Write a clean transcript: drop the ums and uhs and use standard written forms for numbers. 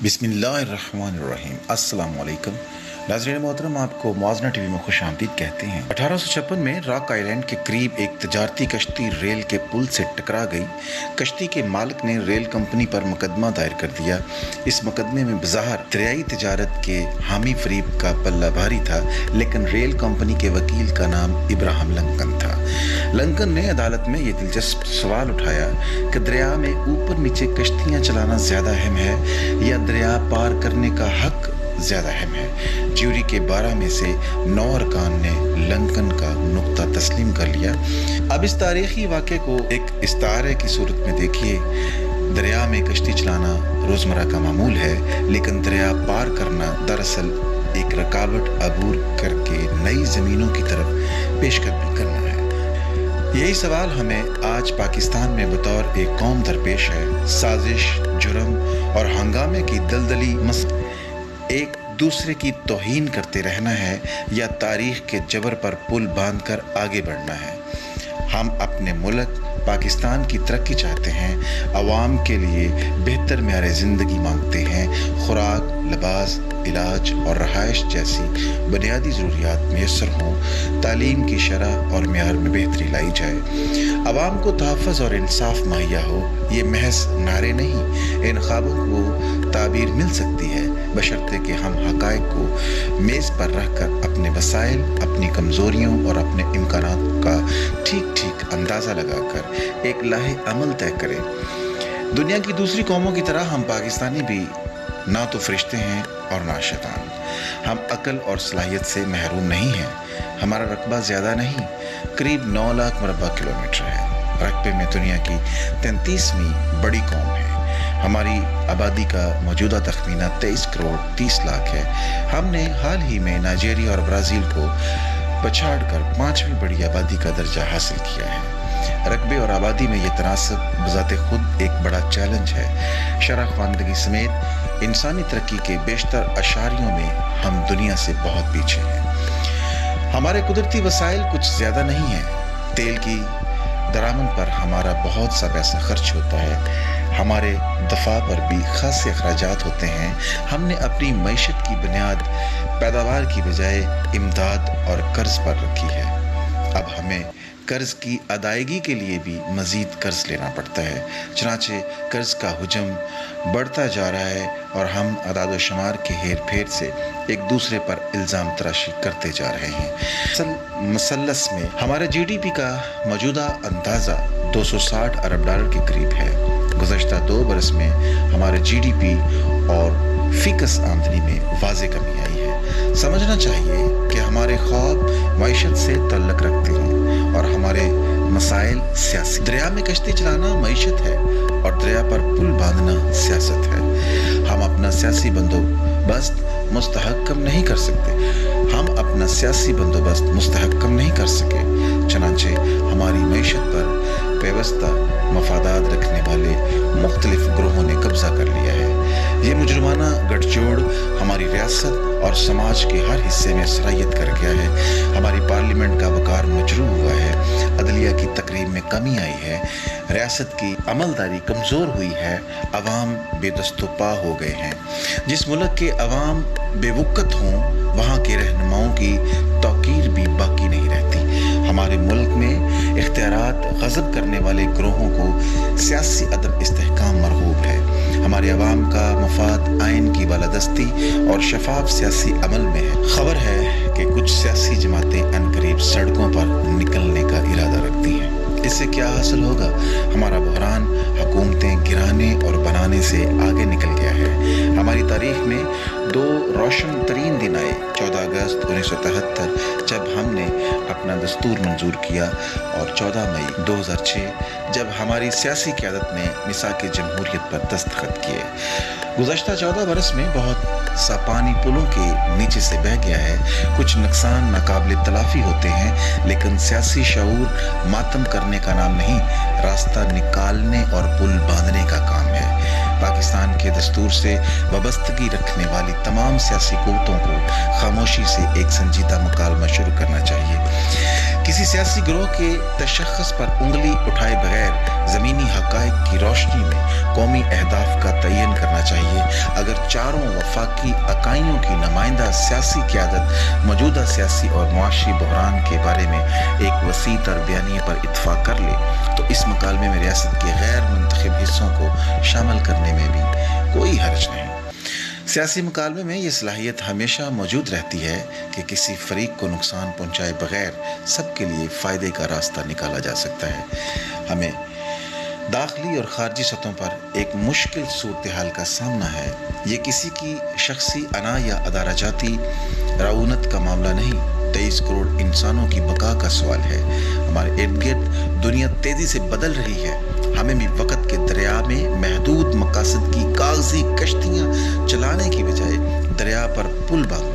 बिस्मिल्लाहिर्रहमानिर्रहीम। अस्सलाम वालेकुम नाज़रीन मोहतरम, आपको मुआज़ना टीवी में खुश आमदीद कहते हैं। 1856 में रॉक आइलैंड के करीब एक तजारती कश्ती रेल के पुल से टकरा गई। कश्ती के मालिक ने रेल कंपनी पर मुकदमा दायर कर दिया। इस मुकदमे में बज़ाहिर दरियाई तजारत के हामी फरीब का पल्ला भारी था, लेकिन रेल कंपनी के वकील का नाम इब्राहिम लंकन था। लंकन ने अदालत में ये दिलचस्प सवाल उठाया कि दरिया में ऊपर नीचे कश्तियाँ चलाना ज़्यादा अहम है या दरिया पार करने का हक ज़्यादा अहम है। ज्यूरी के 12 में से 9 अरकान ने लंकन का नुक्ता तस्लीम कर लिया। अब इस तारीखी वाक़े को एक इस्तारे की सूरत में देखिए। दरिया में कश्ती चलाना रोज़मर्रा का मामूल है, लेकिन दरिया पार करना दरअसल एक रुकावट अबूर करके नई ज़मीनों की तरफ पेशकदमी करना है। यही सवाल हमें आज पाकिस्तान में बतौर एक कौम दरपेश है। साजिश, जुर्म और हंगामे की दलदली एक दूसरे की तौहीन करते रहना है या तारीख के जबर पर पुल बांधकर आगे बढ़ना है। हम अपने मुल्क पाकिस्तान की तरक्की चाहते हैं, अवाम के लिए बेहतर मेयार ज़िंदगी मांगते हैं। खुराक, लिबास, इलाज और रहाइश जैसी बुनियादी ज़रूरियात मैसर हों, तालीम की शरह और मेयार में बेहतरी लाई जाए, अवाम को तहफ़्फ़ुज़ और इंसाफ मुहैया हो। ये महज नारे नहीं, इन ख्वाबों को ताबीर मिल सकती है, बशर्ते कि हम हक़ाइक़ को मेज़ पर रख कर अपने वसाइल, अपनी कमज़ोरियों और अपने इम्कानात का ठीक अंदाज़ा लगाकर एक लाहे अमल तय करें। दुनिया की दूसरी कौमों की तरह हम पाकिस्तानी भी ना तो फरिश्ते हैं और ना शैतान। हम अक्ल और सलाहियत से महरूम नहीं हैं। हमारा रकबा ज़्यादा नहीं, करीब 9 लाख मरबा किलोमीटर है। रकबे में दुनिया की 33वीं बड़ी कौम है। हमारी आबादी का मौजूदा तखमीना 23 करोड़ 30 लाख है। हमने हाल ही में नाइजीरिया और ब्राज़ील को पछाड़ कर 5वीं बड़ी आबादी का दर्जा हासिल किया है। रकबे और आबादी में ये तनासब बज़ाते खुद एक बड़ा चैलेंज है। शरह ख़वानदगी समेत इंसानी तरक्की के बेशतर अशारियों में हम दुनिया से बहुत पीछे हैं। हमारे कुदरती वसाइल कुछ ज़्यादा नहीं है। तेल की दरामद पर हमारा बहुत सा पैसा खर्च होता है। हमारे दफा पर भी खासे अखराजात होते हैं। हमने अपनी मईशत की बुनियाद पैदावार की बजाय इमदाद और कर्ज पर रखी है। अब हमें कर्ज की अदायगी के लिए भी मज़ीद कर्ज लेना पड़ता है। चनाचे कर्ज का हुजम बढ़ता जा रहा है और हम अदाद शुमार के हेर फेर से एक दूसरे पर इल्ज़ाम तराशी करते जा रहे हैं। मसलस में हमारे GDP का मौजूदा अंदाज़ा 260 अरब डॉलर के करीब है। गुज़श्ता 2 बरस में हमारे GDP और फ़िक्स आमदनी में वाज़े कमी आई है। समझना चाहिए कि हमारे ख्वाब मईशत से तल्लुक़ रखते हैं और हमारे मसाइल सियासी। दरिया में कश्ती चलाना मईशत है और दरिया पर पुल बांधना सियासत है। हम अपना सियासी बंदोबस्त मुस्तहकम नहीं कर सकते। हम अपना सियासी बंदोबस्त मुस्तहकम नहीं कर सके। चनाचे हमारी मईशत पर पेवस्ता मफादात रखने वाले मुख्तलिफ ग्रोहों ने कब्जा कर लिया है। ये मुजरमाना गठजोड़ हमारी रियासत और समाज के हर हिस्से में सरायत कर गया है। हमारी पार्लियामेंट का वकार मजरू हुआ है। अदलिया की तकरीब में कमी आई है। रियासत की अमलदारी कमज़ोर हुई है। अवाम बेदस्तोपा हो गए हैं। जिस मुल्क के अवाम बेवुकत हों, वहाँ के रहनुमाओं की तौकीर भी बाकी नहीं रहती। हमारे मुल्क में इख्तियारात गज़ब करने वाले ग्रोहों को सियासी अदम इस्तेहकाम मरगूब है। हमारे अवाम का मफाद आइन की बालादस्ती और शफाफ सियासी अमल में है। खबर है कि कुछ सियासी जमातें अनकरीब सड़कों पर निकलने का इरादा रखती हैं। इससे क्या हासिल होगा? हमारा बहरान हुकूमतें गिराने और बनाने से आगे निकल गया है। हमारी तारीख में 2 रोशन तरीन दिन आए। 14 अगस्त 1973 जब हमने अपना दस्तूर मंजूर किया और 14 मई 2006 जब हमारी सियासी क़यादत ने मिसाक जमहूरियत पर दस्तखत किए। गुज़श्ता 14 बरस में बहुत सा पानी पुलों के नीचे से बह गया है। कुछ नुकसान नाकाबिल तलाफ़ी होते हैं, लेकिन सियासी शऊर मातम करने का नाम नहीं, रास्ता निकालने और पुल बांधने का काम है। पाकिस्तान के दस्तूर से वाबस्तगी रखने वाली तमाम सियासी क़ुव्वतों को खामोशी से एक संजीदा मुकालमा शुरू करना चाहिए। کسی سیاسی گروہ کے تشخص پر انگلی اٹھائے بغیر زمینی حقائق کی روشنی میں قومی اہداف کا تعین کرنا چاہیے۔ اگر چاروں وفاقی اکائیوں کی نمائندہ سیاسی قیادت موجودہ سیاسی اور معاشی بحران کے بارے میں ایک وسیع تر بیانیے پر اتفاق کر لے تو اس مکالمے میں ریاست کے غیر منتخب حصوں کو شامل کرنے میں بھی کوئی حرج نہیں۔ سیاسی مکالمے میں یہ صلاحیت ہمیشہ موجود رہتی ہے کہ کسی فریق کو نقصان پہنچائے بغیر سب کے لیے فائدے کا راستہ نکالا جا سکتا ہے۔ ہمیں داخلی اور خارجی سطحوں پر ایک مشکل صورتحال کا سامنا ہے۔ یہ کسی کی شخصی انا یا ادارہ جاتی رعونت کا معاملہ نہیں، 23 کروڑ انسانوں کی بقا کا سوال ہے۔ ہمارے ارد گرد دنیا تیزی سے بدل رہی ہے۔ ہمیں بھی وقت کے دریا میں محدود مقاصد کی کاغذی کشتیاں چلانے کی بجائے دریا پر پل باندھنا